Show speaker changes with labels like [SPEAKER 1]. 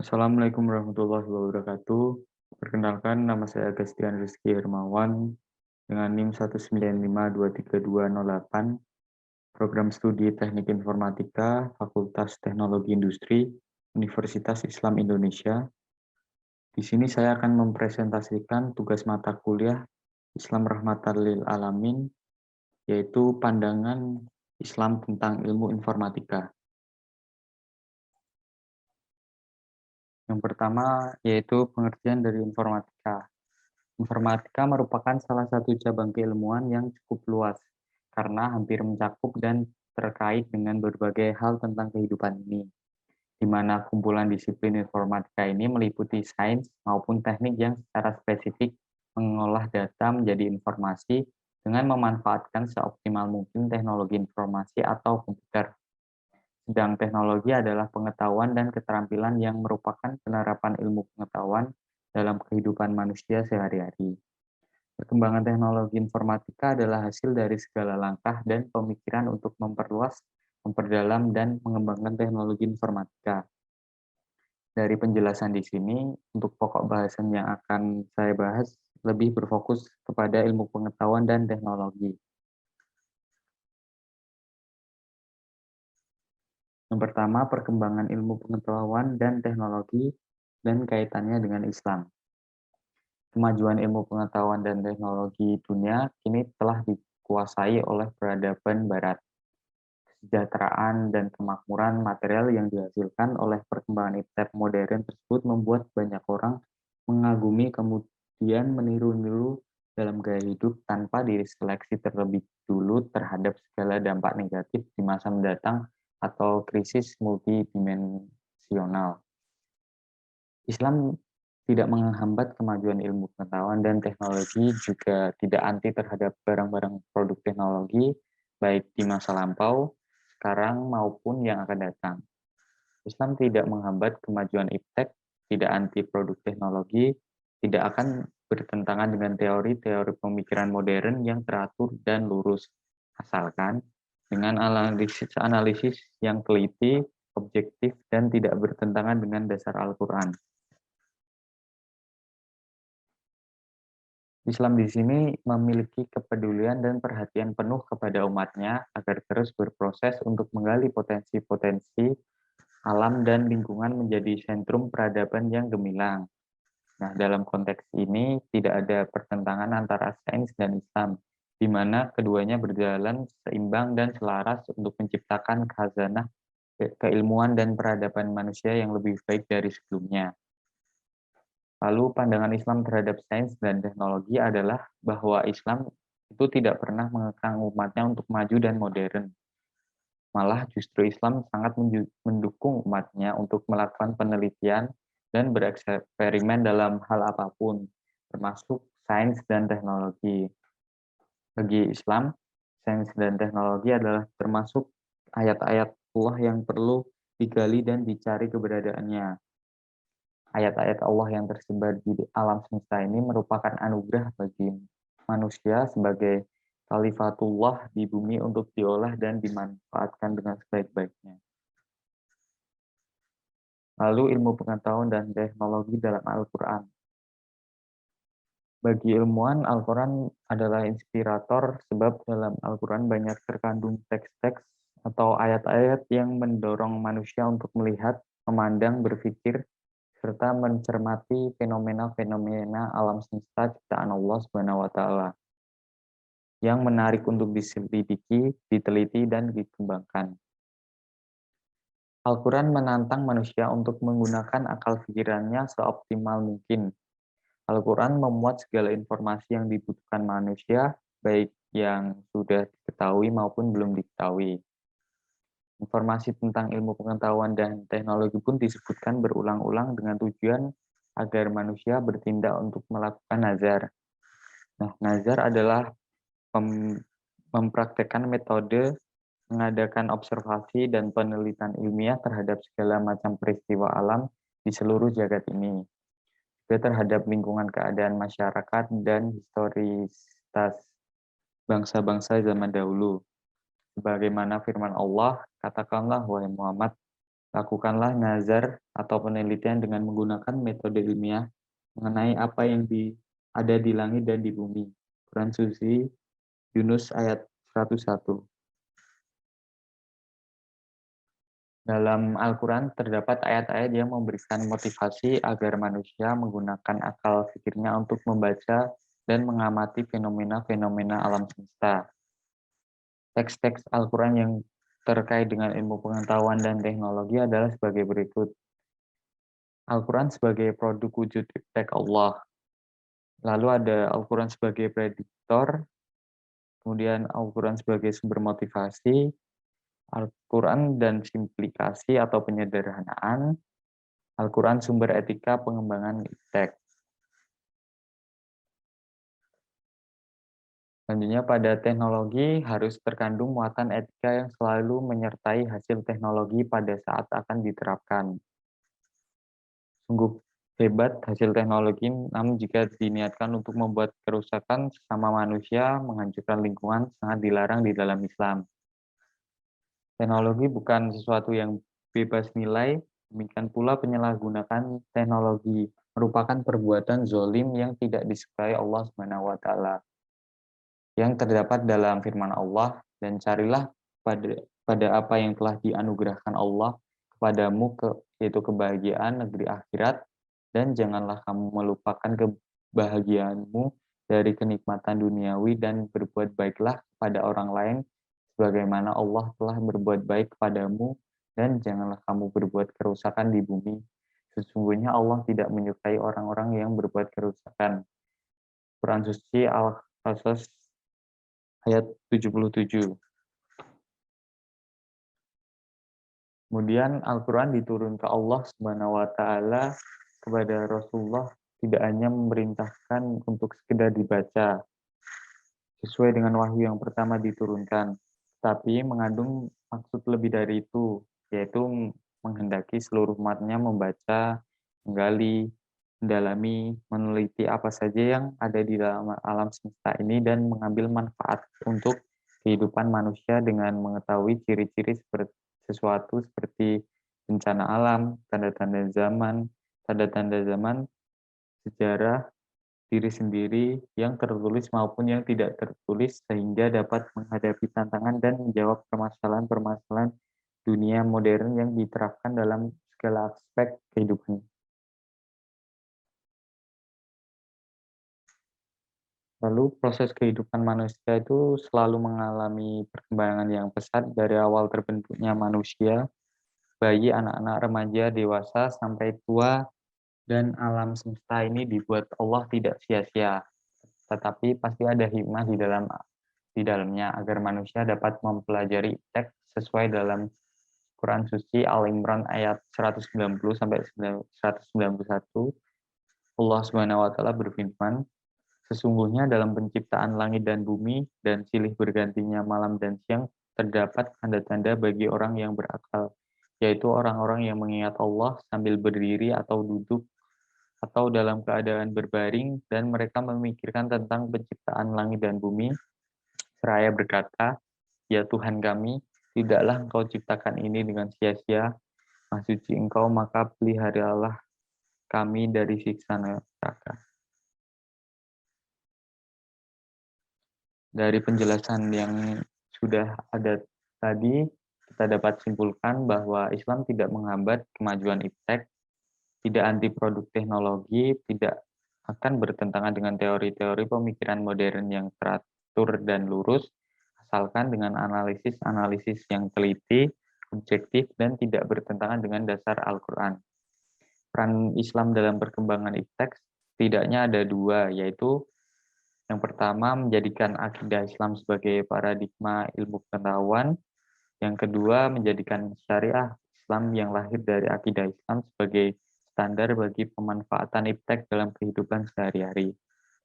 [SPEAKER 1] Assalamualaikum warahmatullahi wabarakatuh. Perkenalkan, nama saya Agastian Rizky Hermawan dengan NIM 195232208, Program Studi Teknik Informatika, Fakultas Teknologi Industri, Universitas Islam Indonesia. Di sini saya akan mempresentasikan tugas mata kuliah Islam Rahmatan lil Alamin, yaitu pandangan Islam tentang ilmu informatika. Yang pertama yaitu pengertian dari informatika. Informatika merupakan salah satu cabang keilmuan yang cukup luas karena hampir mencakup dan terkait dengan berbagai hal tentang kehidupan ini, di mana kumpulan disiplin informatika ini meliputi sains maupun teknik yang secara spesifik mengolah data menjadi informasi dengan memanfaatkan seoptimal mungkin teknologi informasi atau komputer. Sedang teknologi adalah pengetahuan dan keterampilan yang merupakan penerapan ilmu pengetahuan dalam kehidupan manusia sehari-hari. Perkembangan teknologi informatika adalah hasil dari segala langkah dan pemikiran untuk memperluas, memperdalam, dan mengembangkan teknologi informatika. Dari penjelasan di sini, untuk pokok bahasan yang akan saya bahas lebih berfokus kepada ilmu pengetahuan dan teknologi. Yang pertama, perkembangan ilmu pengetahuan dan teknologi dan kaitannya dengan Islam. Kemajuan ilmu pengetahuan dan teknologi dunia kini telah dikuasai oleh peradaban Barat. Kesejahteraan dan kemakmuran material yang dihasilkan oleh perkembangan iptek modern tersebut membuat banyak orang mengagumi kemudian meniru-niru dalam gaya hidup tanpa diseleksi terlebih dulu terhadap segala dampak negatif di masa mendatang atau krisis multidimensional. Islam tidak menghambat kemajuan ilmu pengetahuan dan teknologi, juga tidak anti terhadap barang-barang produk teknologi, baik di masa lampau, sekarang, maupun yang akan datang. Islam tidak menghambat kemajuan iptek, tidak anti produk teknologi, tidak akan bertentangan dengan teori-teori pemikiran modern yang teratur dan lurus, asalkan dengan analisis yang teliti, objektif, dan tidak bertentangan dengan dasar Al-Quran. Islam di sini memiliki kepedulian dan perhatian penuh kepada umatnya agar terus berproses untuk menggali potensi-potensi alam dan lingkungan menjadi sentrum peradaban yang gemilang. Nah, dalam konteks ini tidak ada pertentangan antara sains dan Islam, di mana keduanya berjalan seimbang dan selaras untuk menciptakan khazanah keilmuan dan peradaban manusia yang lebih baik dari sebelumnya. Lalu pandangan Islam terhadap sains dan teknologi adalah bahwa Islam itu tidak pernah mengekang umatnya untuk maju dan modern. Malah justru Islam sangat mendukung umatnya untuk melakukan penelitian dan bereksperimen dalam hal apapun, termasuk sains dan teknologi. Bagi Islam, sains dan teknologi adalah termasuk ayat-ayat Allah yang perlu digali dan dicari keberadaannya. Ayat-ayat Allah yang tersebar di alam semesta ini merupakan anugerah bagi manusia sebagai khalifatullah di bumi untuk diolah dan dimanfaatkan dengan sebaik-baiknya. Lalu ilmu pengetahuan dan teknologi dalam Al-Quran. Bagi ilmuwan, Al-Quran adalah inspirator sebab dalam Al-Quran banyak terkandung teks-teks atau ayat-ayat yang mendorong manusia untuk melihat, memandang, berpikir, serta mencermati fenomena-fenomena alam semesta ciptaan Allah Subhanahu wa taala yang menarik untuk diselidiki, diteliti, dan dikembangkan. Al-Quran menantang manusia untuk menggunakan akal pikirannya seoptimal mungkin. Al-Quran memuat segala informasi yang dibutuhkan manusia, baik yang sudah diketahui maupun belum diketahui. Informasi tentang ilmu pengetahuan dan teknologi pun disebutkan berulang-ulang dengan tujuan agar manusia bertindak untuk melakukan nazar. Nah, nazar adalah mempraktekkan metode mengadakan observasi dan penelitian ilmiah terhadap segala macam peristiwa alam di seluruh jagat ini, juga terhadap lingkungan keadaan masyarakat dan historisitas bangsa-bangsa zaman dahulu. Sebagaimana firman Allah, katakanlah wahai Muhammad, Lakukanlah nazar atau penelitian dengan menggunakan metode ilmiah mengenai apa yang ada di langit dan di bumi. Quran Suci Yunus ayat 101. Dalam Al-Quran terdapat ayat-ayat yang memberikan motivasi agar manusia menggunakan akal pikirnya untuk membaca dan mengamati fenomena-fenomena alam semesta. Teks-teks Al-Quran yang terkait dengan ilmu pengetahuan dan teknologi adalah sebagai berikut. Al-Quran sebagai produk wujud iptek Allah. Lalu ada Al-Quran sebagai prediktor, kemudian Al-Quran sebagai sumber motivasi, Al-Quran dan simplikasi atau penyederhanaan, Al-Quran sumber etika pengembangan iptek. Selanjutnya pada teknologi harus terkandung muatan etika yang selalu menyertai hasil teknologi pada saat akan diterapkan. Sungguh hebat hasil teknologi, namun jika diniatkan untuk membuat kerusakan sesama manusia, menghancurkan lingkungan, sangat dilarang di dalam Islam. Teknologi bukan sesuatu yang bebas nilai, demikian pula penyalahgunaan teknologi merupakan perbuatan zolim yang tidak disukai Allah SWT. Yang terdapat dalam firman Allah, dan carilah pada apa yang telah dianugerahkan Allah kepadamu, yaitu kebahagiaan negeri akhirat, dan janganlah kamu melupakan kebahagiaanmu dari kenikmatan duniawi dan berbuat baiklah kepada orang lain sebagaimana Allah telah berbuat baik kepadamu, dan janganlah kamu berbuat kerusakan di bumi. Sesungguhnya Allah tidak menyukai orang-orang yang berbuat kerusakan. Quran Suci Al-Qasas ayat 77. Kemudian Al-Quran diturun ke Allah Subhanahu wa taala kepada Rasulullah tidak hanya memerintahkan untuk sekedar dibaca sesuai dengan wahyu yang pertama diturunkan, tapi mengandung maksud lebih dari itu, yaitu menghendaki seluruh umatnya membaca, menggali, mendalami, meneliti apa saja yang ada di dalam alam semesta ini dan mengambil manfaat untuk kehidupan manusia dengan mengetahui ciri-ciri sesuatu seperti bencana alam, tanda-tanda zaman, sejarah, diri sendiri yang tertulis maupun yang tidak tertulis sehingga dapat menghadapi tantangan dan menjawab permasalahan-permasalahan dunia modern yang diterapkan dalam segala aspek kehidupan. Lalu proses kehidupan manusia itu selalu mengalami perkembangan yang pesat dari awal terbentuknya manusia, bayi, anak-anak, remaja, dewasa, sampai tua, dan alam semesta ini dibuat Allah tidak sia-sia. Tetapi pasti ada hikmah di dalamnya agar manusia dapat mempelajari teks sesuai dalam Quran Suci Al-Imran ayat 190 sampai 191. Allah Subhanahu wa taala berfirman, sesungguhnya dalam penciptaan langit dan bumi dan silih bergantinya malam dan siang terdapat tanda-tanda bagi orang yang berakal, yaitu orang-orang yang mengingat Allah sambil berdiri atau duduk atau dalam keadaan berbaring, dan mereka memikirkan tentang penciptaan langit dan bumi, seraya berkata, ya Tuhan kami, tidaklah Engkau ciptakan ini dengan sia-sia, Maha suci Engkau, maka peliharalah kami dari siksa neraka. Dari penjelasan yang sudah ada tadi, kita dapat simpulkan bahwa Islam tidak menghambat kemajuan iptek, tidak anti produk teknologi, tidak akan bertentangan dengan teori-teori pemikiran modern yang teratur dan lurus, asalkan dengan analisis-analisis yang teliti, objektif, dan tidak bertentangan dengan dasar Al-Quran. Peran Islam dalam perkembangan iptek setidaknya ada dua, yaitu yang pertama, menjadikan akidah Islam sebagai paradigma ilmu pengetahuan. Yang kedua, menjadikan syariah Islam yang lahir dari akidah Islam sebagai standar bagi pemanfaatan iptek dalam kehidupan sehari-hari.